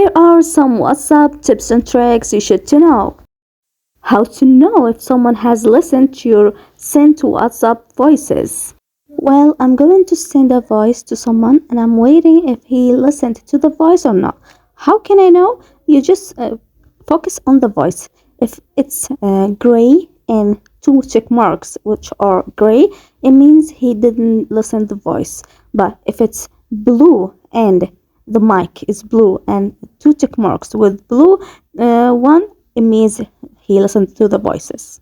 Here are some WhatsApp tips and tricks you should to know. How to know if someone has listened to your sent WhatsApp voices. Well, I'm going to send a voice to someone and I'm waiting if he listened to the voice or not. How can I know? You just focus on the voice. If it's gray and two check marks which are gray, it means he didn't listen to the voice. But if it's blue and the mic is blue and two tick marks with blue one, it means he listened to the voices.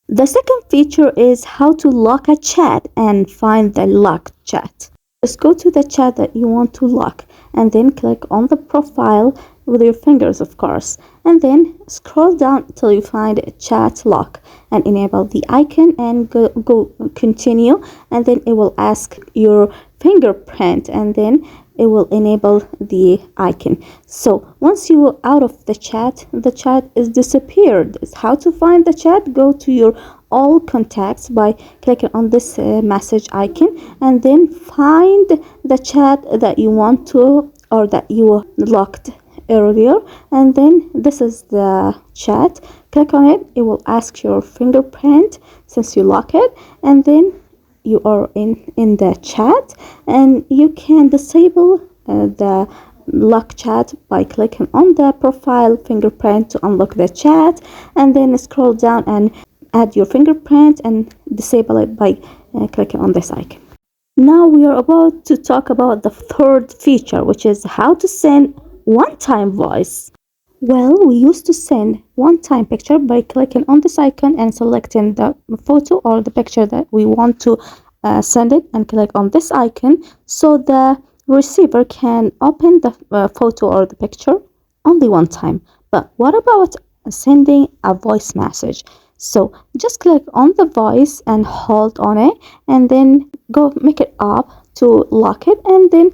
The second feature is how to lock a chat and find the locked chat. Just go to the chat that you want to lock and then click on the profile with your fingers, of course, and then scroll down till you find chat lock and enable the icon and go continue, and then it will ask your fingerprint and then it will enable the icon. So once you are out of the chat is disappeared. How to find the chat? Go to your all contacts by clicking on this message icon and then find the chat that you want to or that you locked earlier, and then this is the chat. Click on it. It will ask your fingerprint since you lock it, and then you are in the chat, and you can disable the lock chat by clicking on the profile fingerprint to unlock the chat, and then scroll down and add your fingerprint and disable it by clicking on this icon. Now we are about to talk about the third feature, which is how to send one-time voice. Well, we used to send one-time picture by clicking on this icon and selecting the photo or the picture that we want to send it, and click on this icon so the receiver can open the photo or the picture only one time. But what about sending a voice message? So just click on the voice and hold on it and then go make it up to lock it, and then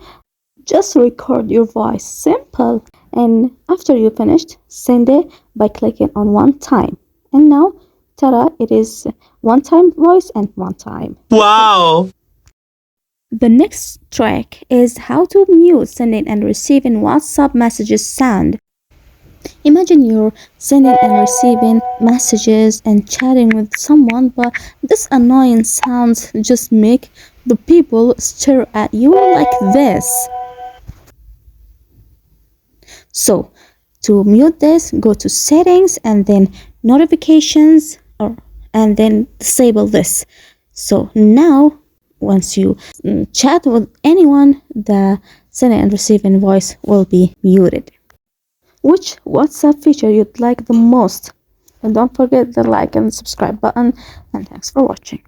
just record your voice. Simple. And after you finished, send it by clicking on one time. And now, ta-da, it is one time voice and one time. Wow! The next trick is how to mute sending and receiving WhatsApp messages sound. Imagine you're sending and receiving messages and chatting with someone, but this annoying sounds just make the people stare at you like this. So to mute this, go to settings and then notifications, and then disable this. So now once you chat with anyone, the sending and receiving voice will be muted. Which WhatsApp feature you'd like the most? And don't forget the like and subscribe button, and thanks for watching.